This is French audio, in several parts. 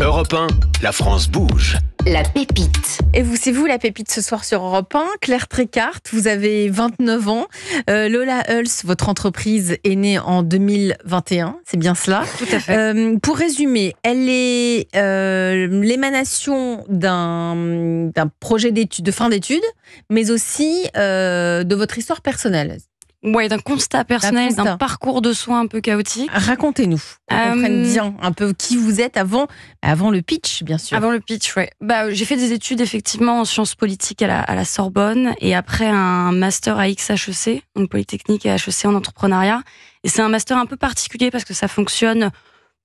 Europe 1, la France bouge. La pépite. Et c'est vous la pépite ce soir sur Europe 1. Claire Trécart, vous avez 29 ans. Lola Hulse, votre entreprise est née en 2021, c'est bien cela? Tout à fait. Pour résumer, elle est l'émanation d'un projet d'études, de fin d'études, mais aussi de votre histoire personnelle. Ouais, d'un constat personnel, d'un parcours de soins un peu chaotique. Racontez-nous, qu'on comprenne bien un peu qui vous êtes avant le pitch, bien sûr. Avant le pitch, ouais. J'ai fait des études effectivement en sciences politiques à la Sorbonne et après un master à XHEC, donc Polytechnique et HEC en entrepreneuriat. Et c'est un master un peu particulier parce que ça fonctionne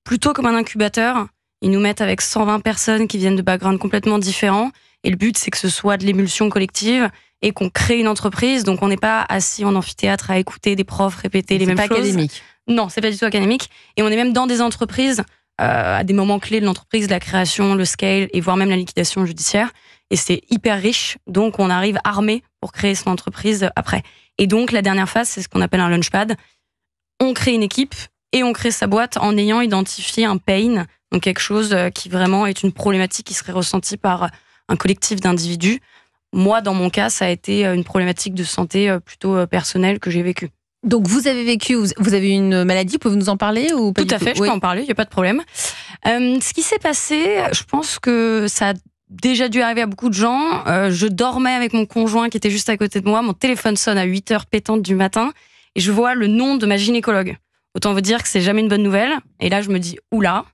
plutôt comme un incubateur. Ils nous mettent avec 120 personnes qui viennent de backgrounds complètement différents. Et le but, c'est que ce soit de l'émulsion collective et qu'on crée une entreprise. Donc, on n'est pas assis en amphithéâtre à écouter des profs répéter les mêmes choses. C'est pas académique. Non, c'est pas du tout académique. Et on est même dans des entreprises, à des moments clés de l'entreprise, la création, le scale et voire même la liquidation judiciaire. Et c'est hyper riche. Donc, on arrive armé pour créer son entreprise après. Et donc, la dernière phase, c'est ce qu'on appelle un launchpad. On crée une équipe et on crée sa boîte en ayant identifié un pain, donc quelque chose qui vraiment est une problématique qui serait ressentie par un collectif d'individus. Moi, dans mon cas, ça a été une problématique de santé plutôt personnelle que j'ai vécue. Donc, vous avez vécu, vous avez une maladie, pouvez-vous nous en parler ou pas? Tout à fait, je peux en parler, il n'y a pas de problème. Ce qui s'est passé, je pense que ça a déjà dû arriver à beaucoup de gens. Je dormais avec mon conjoint qui était juste à côté de moi. Mon téléphone sonne à 8h pétantes du matin et je vois le nom de ma gynécologue. Autant vous dire que c'est jamais une bonne nouvelle. Et là, je me dis, oula.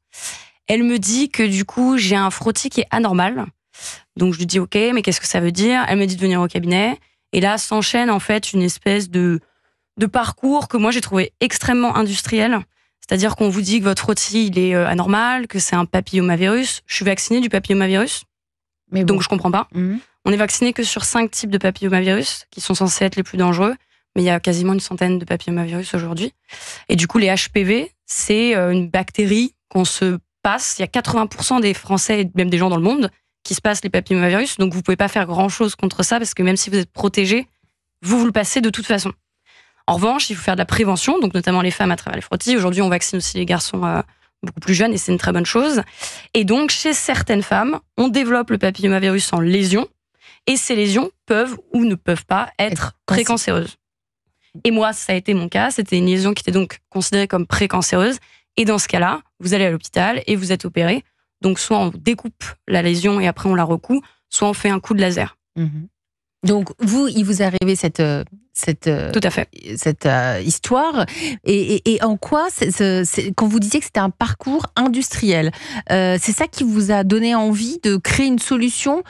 Elle me dit que du coup, j'ai un frottis qui est anormal. Donc, je lui dis, OK, mais qu'est-ce que ça veut dire? Elle me dit de venir au cabinet. Et là, s'enchaîne en fait une espèce de parcours que moi, j'ai trouvé extrêmement industriel. C'est-à-dire qu'on vous dit que votre frottis, il est anormal, que c'est un papillomavirus. Je suis vaccinée du papillomavirus. Mais bon. Donc, je comprends pas. On est vacciné que sur 5 types de papillomavirus qui sont censés être les plus dangereux. Mais il y a quasiment une centaine de papillomavirus aujourd'hui. Et du coup, les HPV, c'est une bactérie qu'on se passe. Il y a 80% des Français et même des gens dans le monde qui se passent les papillomavirus. Donc, vous pouvez pas faire grand-chose contre ça parce que même si vous êtes protégé, vous le passez de toute façon. En revanche, il faut faire de la prévention, donc notamment les femmes à travers les frottis. Aujourd'hui, on vaccine aussi les garçons beaucoup plus jeunes et c'est une très bonne chose. Et donc, chez certaines femmes, on développe le papillomavirus en lésion et ces lésions peuvent ou ne peuvent pas être précancéreuses. Et moi, ça a été mon cas. C'était une lésion qui était donc considérée comme précancéreuse. Et dans ce cas-là, vous allez à l'hôpital et vous êtes opéré. Donc, soit on découpe la lésion et après on la recoue, soit on fait un coup de laser. Donc, il vous est arrivé cette Tout à fait. Cette histoire. Et en quoi, quand vous disiez que c'était un parcours industriel, c'est ça qui vous a donné envie de créer une solution?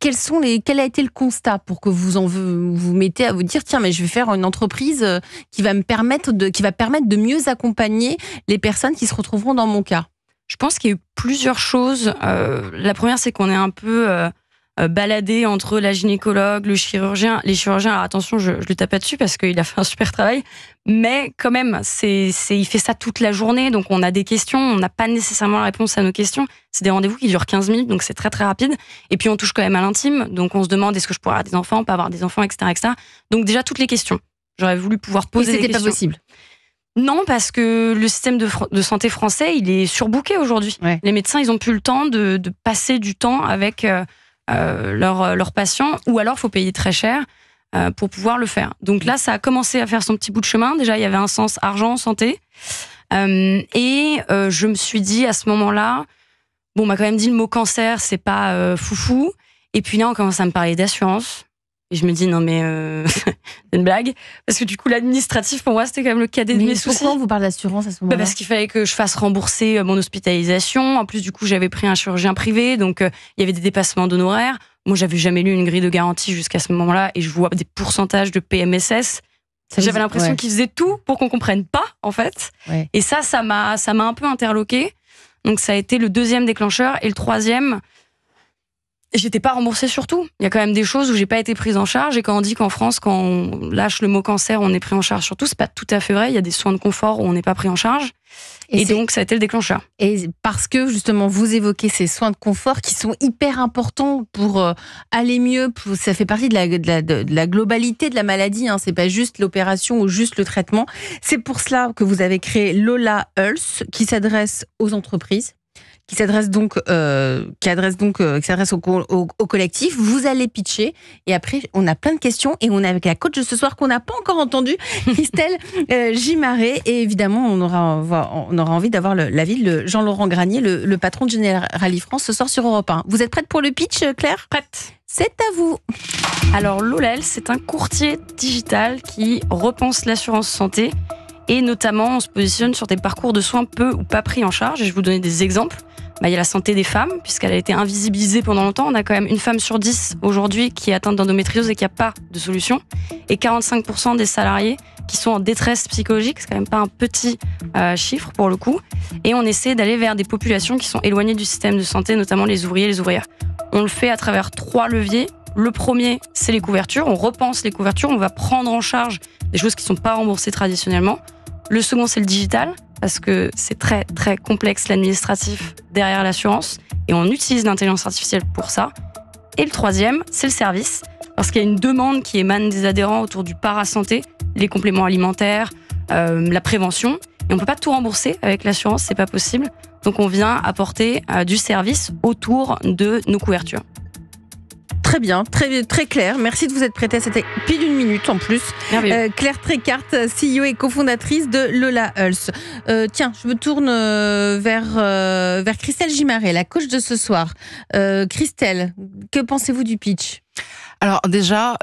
Quel a été le constat pour que vous mettez à vous dire, tiens, mais je vais faire une entreprise qui va permettre de mieux accompagner les personnes qui se retrouveront dans mon cas? Je pense qu'il y a eu plusieurs choses. La première, c'est qu'on est un peu baladé entre la gynécologue, le chirurgien. Les chirurgiens, alors attention, je lui tape pas dessus parce qu'il a fait un super travail. Mais quand même, il fait ça toute la journée. Donc, on a des questions. On n'a pas nécessairement la réponse à nos questions. C'est des rendez-vous qui durent 15 minutes. Donc, c'est très, très rapide. Et puis, on touche quand même à l'intime. Donc, on se demande est-ce que je pourrais avoir des enfants, pas avoir des enfants, etc., etc. Donc, déjà, toutes les questions. J'aurais voulu pouvoir poser des questions. C'était pas possible. Non, parce que le système de santé français, il est surbooké aujourd'hui. Ouais. Les médecins, ils ont plus le temps de passer du temps avec leurs patients, ou alors il faut payer très cher pour pouvoir le faire. Donc là, ça a commencé à faire son petit bout de chemin. Déjà, il y avait un sens argent, santé. Je me suis dit à ce moment-là, bon, on m'a quand même dit le mot cancer, c'est pas foufou. Et puis là, on commence à me parler d'assurance. Et je me dis, non mais c'est une blague. Parce que du coup, l'administratif, pour moi, c'était quand même le cadet de mes soucis. Pourquoi on vous parle d'assurance à ce moment-là? Parce qu'il fallait que je fasse rembourser mon hospitalisation. En plus, du coup, j'avais pris un chirurgien privé. Donc, il y avait des dépassements d'honoraires. Moi, j'avais jamais lu une grille de garantie jusqu'à ce moment-là. Et je vois des pourcentages de PMSS. J'avais l'impression qu'ils faisaient tout pour qu'on comprenne pas, en fait. Ouais. Et ça m'a un peu interloquée. Donc, ça a été le deuxième déclencheur. Et le troisième... J'étais pas remboursée sur tout. Il y a quand même des choses où j'ai pas été prise en charge. Et quand on dit qu'en France, quand on lâche le mot cancer, on est pris en charge sur tout, c'est pas tout à fait vrai. Il y a des soins de confort où on n'est pas pris en charge. Et donc, ça a été le déclencheur. Et parce que, justement, vous évoquez ces soins de confort qui sont hyper importants pour aller mieux. Ça fait partie de la globalité de la maladie. Hein. C'est pas juste l'opération ou juste le traitement. C'est pour cela que vous avez créé Lola Hulse, qui s'adresse aux entreprises, qui s'adresse donc au collectif. Vous allez pitcher et après on a plein de questions et on est avec la coach de ce soir qu'on n'a pas encore entendue, Christelle Gimaret, et évidemment on aura envie d'avoir l'avis de Jean-Laurent Granier, le patron de Generali France, ce soir sur Europe 1. Vous êtes prête pour le pitch, Claire ? Prête. C'est à vous. Alors Lolel, c'est un courtier digital qui repense l'assurance santé et notamment on se positionne sur des parcours de soins peu ou pas pris en charge. Et je vais vous donner des exemples. Il y a la santé des femmes, puisqu'elle a été invisibilisée pendant longtemps. On a quand même une femme sur 10 aujourd'hui qui est atteinte d'endométriose et qui n'a pas de solution. Et 45% des salariés qui sont en détresse psychologique, c'est quand même pas un petit chiffre pour le coup. Et on essaie d'aller vers des populations qui sont éloignées du système de santé, notamment les ouvriers et les ouvrières. On le fait à travers 3 leviers. Le premier, c'est les couvertures. On repense les couvertures, on va prendre en charge des choses qui ne sont pas remboursées traditionnellement. Le second, c'est le digital, parce que c'est très, très complexe l'administratif derrière l'assurance, et on utilise l'intelligence artificielle pour ça. Et le troisième, c'est le service, parce qu'il y a une demande qui émane des adhérents autour du parasanté, les compléments alimentaires, la prévention, et on ne peut pas tout rembourser avec l'assurance, c'est pas possible. Donc on vient apporter du service autour de nos couvertures. Très bien, très, très clair. Merci de vous être prêtée. C'était pile 1 minute en plus. Claire Trécart, CEO et cofondatrice de Lola Health. Tiens, je me tourne vers Christelle Gimaret, la coach de ce soir. Christelle, que pensez-vous du pitch ? Alors déjà,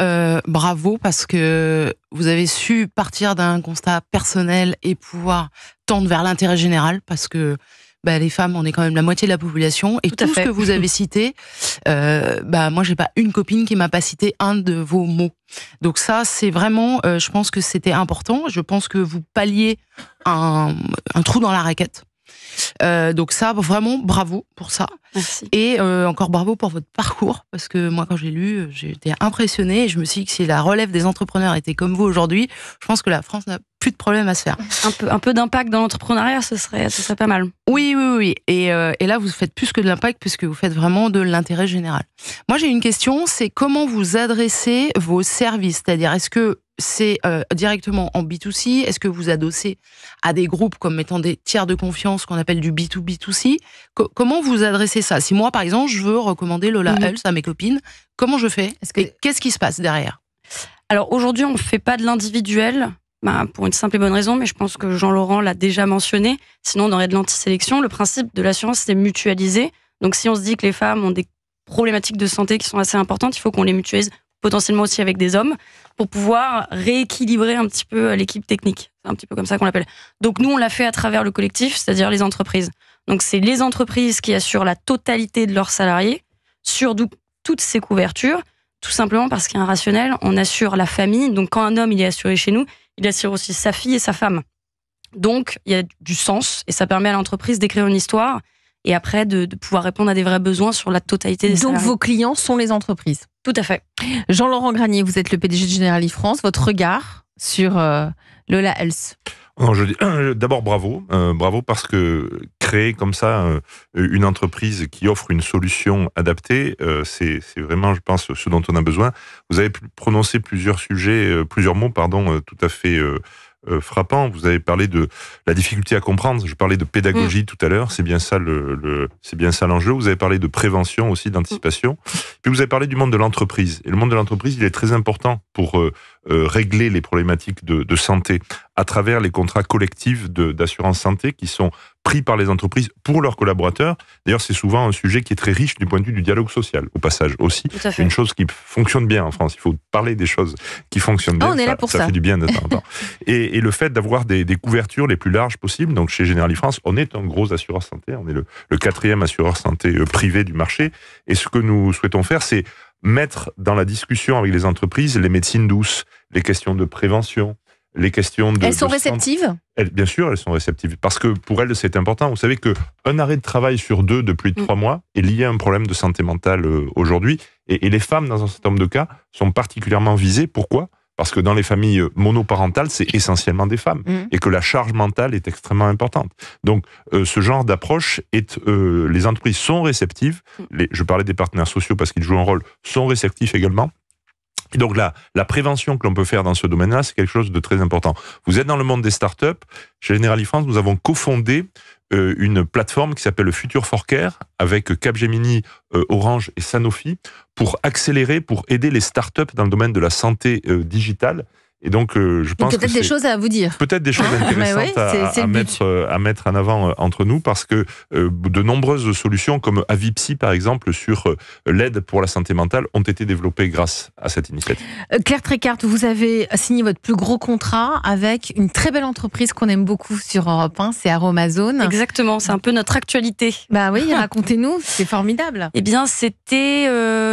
bravo, parce que vous avez su partir d'un constat personnel et pouvoir tendre vers l'intérêt général, parce que les femmes, on est quand même la moitié de la population, et tout ce que vous avez cité, moi j'ai pas une copine qui m'a pas cité un de vos mots. Donc ça, c'est vraiment, je pense que c'était important. Je pense que vous palliez un trou dans la raquette. Donc ça, vraiment bravo pour ça. Merci. Et encore bravo pour votre parcours, parce que moi quand j'ai lu, j'ai été impressionnée et je me suis dit que si la relève des entrepreneurs était comme vous aujourd'hui, je pense que la France n'a plus de problème à se faire. Un peu d'impact dans l'entrepreneuriat, ce serait pas mal. Oui. Et là, vous faites plus que de l'impact, puisque vous faites vraiment de l'intérêt général. Moi, j'ai une question, c'est comment vous adressez vos services ? C'est-à-dire, est-ce que c'est directement en B2C ? Est-ce que vous adossez à des groupes comme étant des tiers de confiance qu'on appelle du B2B2C ? Comment vous adressez ça ? Si moi, par exemple, je veux recommander Lola Health à mes copines, comment je fais ? Et qu'est-ce qui se passe derrière ? Alors aujourd'hui, on ne fait pas de l'individuel, pour une simple et bonne raison, mais je pense que Jean-Laurent l'a déjà mentionné. Sinon, on aurait de l'antisélection. Le principe de l'assurance, c'est mutualiser. Donc si on se dit que les femmes ont des problématiques de santé qui sont assez importantes, il faut qu'on les mutualise potentiellement aussi avec des hommes, pour pouvoir rééquilibrer un petit peu l'équipe technique. C'est un petit peu comme ça qu'on l'appelle. Donc nous, on l'a fait à travers le collectif, c'est-à-dire les entreprises. Donc c'est les entreprises qui assurent la totalité de leurs salariés sur toutes ces couvertures, tout simplement parce qu'il y a un rationnel, on assure la famille. Donc quand un homme il est assuré chez nous, il assure aussi sa fille et sa femme. Donc il y a du sens et ça permet à l'entreprise d'écrire une histoire et après de pouvoir répondre à des vrais besoins sur la totalité des salariés. Donc vos clients sont les entreprises. Tout à fait. Jean-Laurent Granier, vous êtes le PDG de Generali France. Votre regard sur Lola Health ? D'abord, bravo. Bravo parce que créer comme ça une entreprise qui offre une solution adaptée, c'est vraiment, je pense, ce dont on a besoin. Vous avez prononcé plusieurs mots, tout à fait frappants. Vous avez parlé de la difficulté à comprendre. Je parlais de pédagogie tout à l'heure. C'est bien ça c'est bien ça l'enjeu. Vous avez parlé de prévention aussi, d'anticipation. Puis vous avez parlé du monde de l'entreprise. Et le monde de l'entreprise, il est très important pour régler les problématiques de santé à travers les contrats collectifs d'assurance santé qui sont pris par les entreprises pour leurs collaborateurs. D'ailleurs, c'est souvent un sujet qui est très riche du point de vue du dialogue social, au passage aussi. Une chose qui fonctionne bien en France. Il faut parler des choses qui fonctionnent bien. On est là pour ça. Ça fait du bien de temps en temps. Et le fait d'avoir des couvertures les plus larges possibles, donc chez Generali France, on est un gros assureur santé. On est le 4e assureur santé privé du marché. Et ce que nous souhaitons faire, c'est mettre dans la discussion avec les entreprises les médecines douces, les questions de prévention, les questions de... Elles sont réceptives ? Bien sûr, elles sont réceptives. Parce que pour elles, c'est important. Vous savez qu'un arrêt de travail sur 2 de plus de 3 mois est lié à un problème de santé mentale aujourd'hui. Et les femmes, dans un certain nombre de cas, sont particulièrement visées. Pourquoi ? Parce que dans les familles monoparentales, c'est essentiellement des femmes. Et que la charge mentale est extrêmement importante. Donc, ce genre d'approche, les entreprises sont réceptives. Je parlais des partenaires sociaux parce qu'ils jouent un rôle, sont réceptifs également. Et donc la prévention que l'on peut faire dans ce domaine-là, c'est quelque chose de très important. Vous êtes dans le monde des startups. Chez Generali France, nous avons cofondé une plateforme qui s'appelle le Future for Care avec Capgemini, Orange et Sanofi pour accélérer, pour aider les startups dans le domaine de la santé digitale. Et donc, je pense peut-être des choses à vous dire. Peut-être des choses intéressantes à mettre en avant entre nous, parce que de nombreuses solutions, comme Avipsy par exemple, sur l'aide pour la santé mentale, ont été développées grâce à cette initiative. Claire Trécart, vous avez signé votre plus gros contrat avec une très belle entreprise qu'on aime beaucoup sur Europe 1, c'est Aromazone. Exactement, c'est un peu notre actualité. Bah oui, racontez-nous, c'est formidable. Eh bien, c'était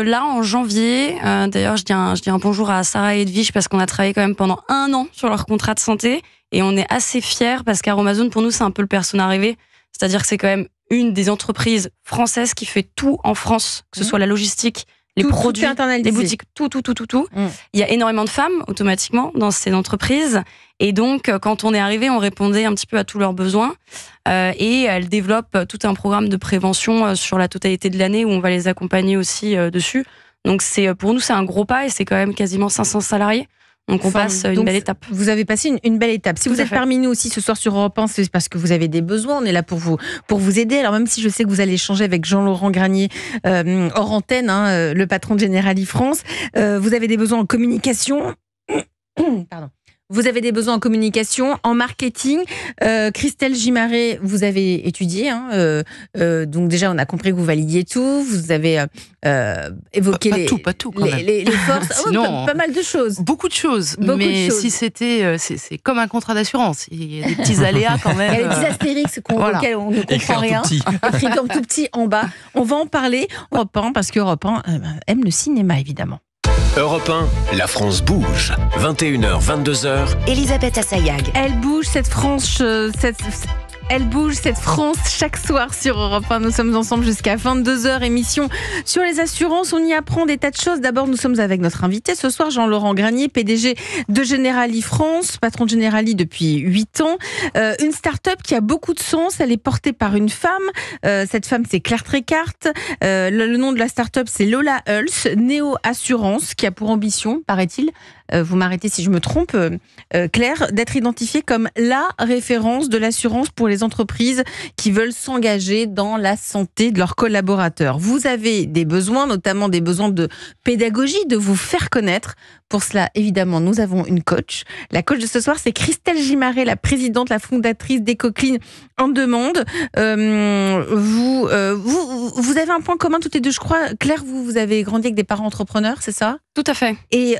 là en janvier. D'ailleurs, je dis un bonjour à Sarah et Edwige parce qu'on a travaillé quand même pendant 1 an sur leur contrat de santé et on est assez fiers parce qu'Aromazone, pour nous, c'est un peu le persona rêvé. C'est-à-dire que c'est quand même une des entreprises françaises qui fait tout en France, que ce soit la logistique, les produits, les boutiques, tout. Il y a énormément de femmes, automatiquement, dans ces entreprises. Et donc, quand on est arrivé, on répondait un petit peu à tous leurs besoins. Et elles développent tout un programme de prévention sur la totalité de l'année où on va les accompagner aussi dessus. Donc, pour nous, c'est un gros pas et c'est quand même quasiment 500 salariés. Donc on passe une belle étape. Vous avez passé une belle étape. Si vous êtes parmi nous aussi ce soir sur Europe 1, c'est parce que vous avez des besoins. On est là pour vous aider. Alors même si je sais que vous allez échanger avec Jean-Laurent Granier hors antenne, le patron de Generali France, vous avez des besoins en communication. Pardon. Vous avez des besoins en communication, en marketing. Christelle Gimaret, vous avez étudié. Donc déjà, on a compris que vous validiez tout. Vous avez évoqué pas tout quand même. Les forces. Sinon, pas mal de choses. Beaucoup de choses. Mais si c'était... c'est comme un contrat d'assurance. Il y a des petits aléas quand même. Il y a des petits astérix auxquels on ne comprend rien. Écrit comme tout petit en bas. On va en parler. Europe 1, parce qu'Europe 1 aime le cinéma, évidemment. Europe 1, la France bouge. 21h, 22h. Elisabeth Assayag. Elle bouge cette France, Elle bouge cette France chaque soir sur Europe 1. Nous sommes ensemble jusqu'à 22h. Émission sur les assurances. On y apprend des tas de choses. D'abord, nous sommes avec notre invité ce soir, Jean-Laurent Granier, PDG de Generali France, patron de Generali depuis 8 ans. Une start-up qui a beaucoup de sens. Elle est portée par une femme. Cette femme, c'est Claire Trécart. Le nom de la start-up, c'est Lola Hulse, Néo Assurance, qui a pour ambition, paraît-il, vous m'arrêtez si je me trompe, Claire, d'être identifiée comme la référence de l'assurance pour les entreprises qui veulent s'engager dans la santé de leurs collaborateurs. Vous avez des besoins, notamment des besoins de pédagogie, de vous faire connaître. Pour cela, évidemment, nous avons une coach. La coach de ce soir, c'est Christelle Gimaret, la présidente, la fondatrice d'Ecoclean en demande. Vous avez un point commun toutes les deux, je crois. Claire, vous avez grandi avec des parents entrepreneurs, c'est ça ? Tout à fait. Et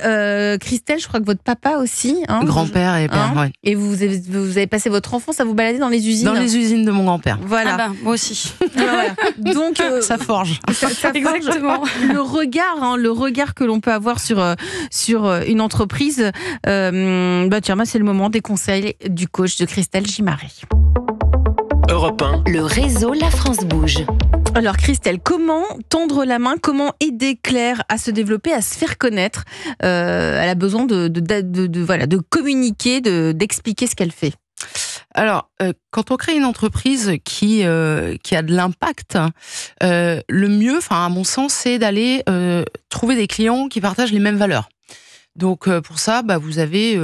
Christelle, je crois que votre papa aussi. Grand-père et père, oui. Et vous avez passé votre enfance à vous balader dans les usines. Dans les usines de mon grand-père. Voilà. Moi aussi. Voilà. Donc ça forge. Ça Exactement. forge le regard que l'on peut avoir sur une entreprise. Tiens, c'est le moment des conseils du coach de Christelle Gimaret. Europe 1. Le réseau La France bouge. Alors Christelle, comment tendre la main, comment aider Claire à se développer, à se faire connaître ? Elle a besoin de communiquer, d'expliquer ce qu'elle fait. Alors, quand on crée une entreprise qui a de l'impact, le mieux, à mon sens, c'est d'aller trouver des clients qui partagent les mêmes valeurs. Donc pour ça, vous avez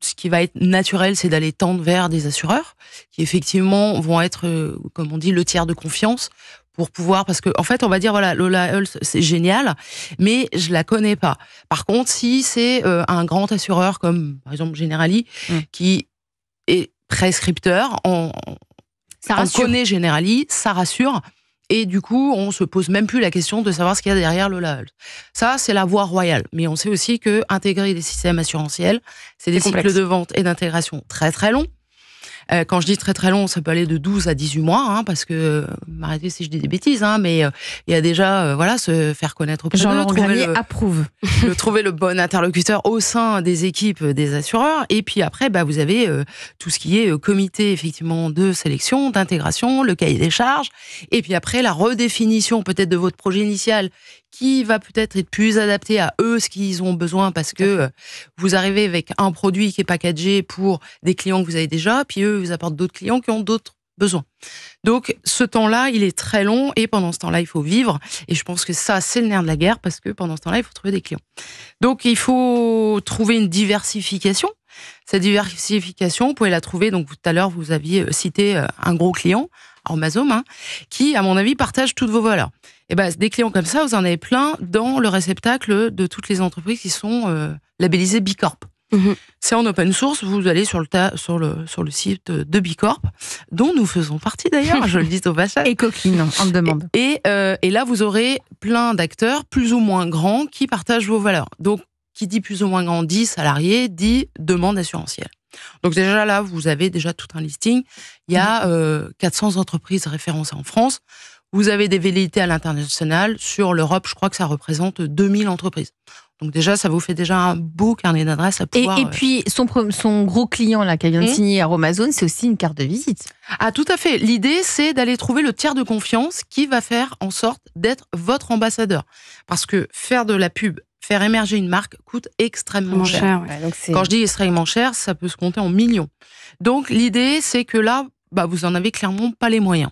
ce qui va être naturel, c'est d'aller tendre vers des assureurs qui effectivement vont être, comme on dit, le tiers de confiance pour pouvoir, parce que en fait, on va dire voilà, Lola Hulse, c'est génial, mais je la connais pas. Par contre, si c'est un grand assureur comme par exemple Generali, qui est prescripteur, on connaît Generali, ça rassure. Et du coup, on se pose même plus la question de savoir ce qu'il y a derrière Lola Hulse. Ça, c'est la voie royale. Mais on sait aussi que intégrer des systèmes assurantiels, c'est des cycles de vente et d'intégration très très longs. Quand je dis très très long, ça peut aller de 12 à 18 mois, parce que, m'arrêtez si je dis des bêtises, mais il y a déjà, se faire connaître auprès Jean-Laurent Granier approuve. Trouver le bon interlocuteur au sein des équipes des assureurs. Et puis après, vous avez tout ce qui est comité, effectivement, de sélection, d'intégration, le cahier des charges. Et puis après, la redéfinition peut-être de votre projet initial qui va peut-être être plus adapté à eux, ce qu'ils ont besoin, parce que vous arrivez avec un produit qui est packagé pour des clients que vous avez déjà, puis eux, vous apportent d'autres clients qui ont d'autres besoin. Donc, ce temps-là, il est très long et pendant ce temps-là, il faut vivre. Et je pense que ça, c'est le nerf de la guerre parce que pendant ce temps-là, il faut trouver des clients. Donc, il faut trouver une diversification. Cette diversification, vous pouvez la trouver. Donc, tout à l'heure, vous aviez cité un gros client, Amazon, qui, à mon avis, partage toutes vos valeurs. Et ben, des clients comme ça, vous en avez plein dans le réceptacle de toutes les entreprises qui sont labellisées Bicorp. C'est en open source, vous allez sur le site de Bicorp, dont nous faisons partie d'ailleurs, je le dis au passage. Et Coqueline, on le demande. Et là, vous aurez plein d'acteurs plus ou moins grands qui partagent vos valeurs. Donc, qui dit plus ou moins grand, dit salariés, dit demande assurantielle. Donc déjà là, vous avez déjà tout un listing. Il y a 400 entreprises référencées en France. Vous avez des velléités à l'international. Sur l'Europe, je crois que ça représente 2000 entreprises. Donc déjà, ça vous fait déjà un beau carnet d'adresses à pouvoir... Et puis, son gros client là qu'elle vient de signer à Amazon, c'est aussi une carte de visite. Ah, tout à fait. L'idée, c'est d'aller trouver le tiers de confiance qui va faire en sorte d'être votre ambassadeur. Parce que faire de la pub, faire émerger une marque coûte extrêmement cher. Ouais, donc quand je dis extrêmement cher, ça peut se compter en millions. Donc l'idée, c'est que là, vous en avez clairement pas les moyens.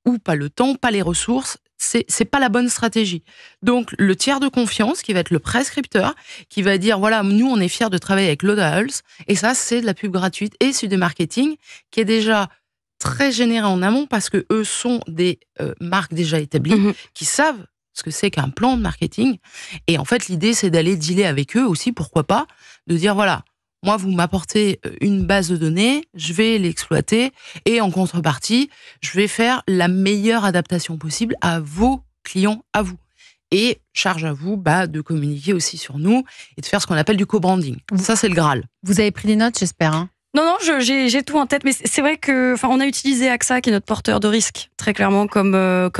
Ou pas le temps, pas les ressources. C'est pas la bonne stratégie. Donc, le tiers de confiance, qui va être le prescripteur, qui va dire, voilà, nous, on est fiers de travailler avec Loda Hulse, et ça, c'est de la pub gratuite, et c'est du marketing, qui est déjà très généré en amont, parce que eux sont des marques déjà établies, qui savent ce que c'est qu'un plan de marketing, et en fait, l'idée, c'est d'aller dealer avec eux aussi, pourquoi pas, de dire, voilà, moi, vous m'apportez une base de données, je vais l'exploiter et en contrepartie, je vais faire la meilleure adaptation possible à vos clients, à vous. Et charge à vous de communiquer aussi sur nous et de faire ce qu'on appelle du co-branding. Ça, c'est le Graal. Vous avez pris des notes, j'espère, hein? Non, j'ai tout en tête, mais c'est vrai que, on a utilisé AXA, qui est notre porteur de risque, très clairement comme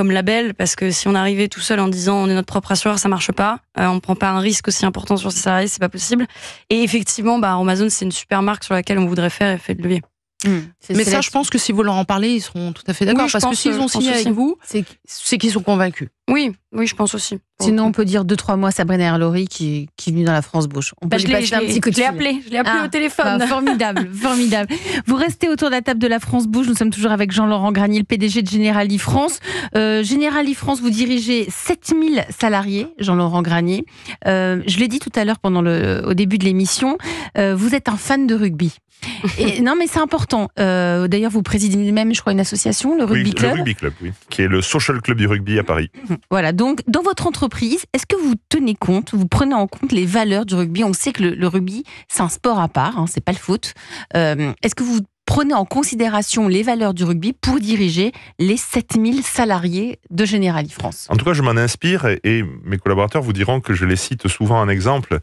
label, parce que si on arrivait tout seul en disant on est notre propre assureur, ça marche pas. On prend pas un risque aussi important sur ses salariés, c'est pas possible. Et effectivement, Amazon, c'est une super marque sur laquelle on voudrait faire effet de levier. Mais ça, je pense que si vous leur en parlez, ils seront tout à fait d'accord. Parce que s'ils ont signé avec vous, c'est qu'ils sont convaincus. Oui, je pense aussi. Sinon, on peut dire 2-3 mois Sabrina Erlori qui est venue dans la France Bouche. On peut lui passer un petit coup de fil. Je l'ai appelé au téléphone. Formidable. Vous restez autour de la table de la France Bouge. Nous sommes toujours avec Jean-Laurent Granier, le PDG de Generali France. Generali France, vous dirigez 7000 salariés, Jean-Laurent Granier. Je l'ai dit tout à l'heure au début de l'émission, vous êtes un fan de rugby. Et, non, mais c'est important. D'ailleurs, vous présidez même, je crois, une association, le Rugby Club. Le Rugby Club, oui, qui est le social club du rugby à Paris. Voilà, donc dans votre entreprise, est-ce que vous tenez compte, vous prenez en compte les valeurs du rugby? On sait que le rugby, c'est un sport à part, c'est pas le foot. Est-ce que vous prenez en considération les valeurs du rugby pour diriger les 7000 salariés de Generali France? En tout cas, je m'en inspire et mes collaborateurs vous diront que je les cite souvent en exemple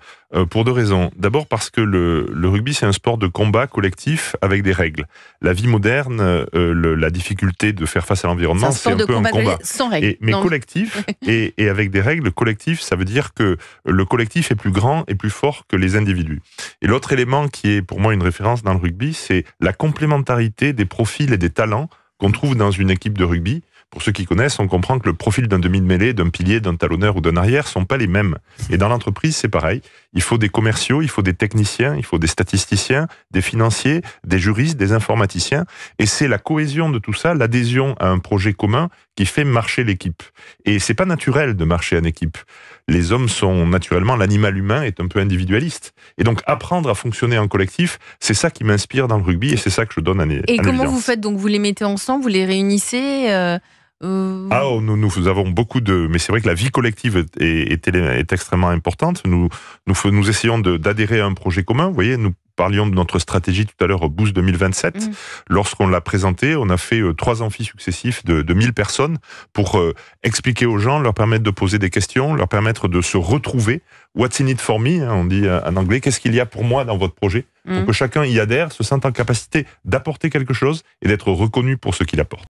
pour 2 raisons. D'abord parce que le rugby, c'est un sport de combat collectif avec des règles. La vie moderne, la difficulté de faire face à l'environnement, c'est un peu un combat. Sans règles. Mais collectif et avec des règles collectives, ça veut dire que le collectif est plus grand et plus fort que les individus. Et l'autre élément qui est pour moi une référence dans le rugby, c'est la complémentarité des profils et des talents qu'on trouve dans une équipe de rugby. Pour ceux qui connaissent, on comprend que le profil d'un demi de mêlée, d'un pilier, d'un talonneur ou d'un arrière sont pas les mêmes. Et dans l'entreprise, c'est pareil. Il faut des commerciaux, il faut des techniciens, il faut des statisticiens, des financiers, des juristes, des informaticiens. Et c'est la cohésion de tout ça, l'adhésion à un projet commun qui fait marcher l'équipe. Et c'est pas naturel de marcher en équipe. Les hommes sont naturellement, l'animal humain est un peu individualiste. Et donc apprendre à fonctionner en collectif, c'est ça qui m'inspire dans le rugby et c'est ça que je donne à mes Et comment vous faites? Donc vous les mettez ensemble, vous les réunissez Nous avons beaucoup de... Mais c'est vrai que la vie collective est extrêmement importante. Nous essayons d'adhérer à un projet commun. Vous voyez, nous parlions de notre stratégie tout à l'heure au Boost 2027. Lorsqu'on l'a présentée, on a fait 3 amphis successifs de 1000 personnes pour expliquer aux gens, leur permettre de poser des questions, leur permettre de se retrouver. What's in it for me, on dit en anglais, qu'est-ce qu'il y a pour moi dans votre projet? Pour que chacun y adhère, se sente en capacité d'apporter quelque chose et d'être reconnu pour ce qu'il apporte.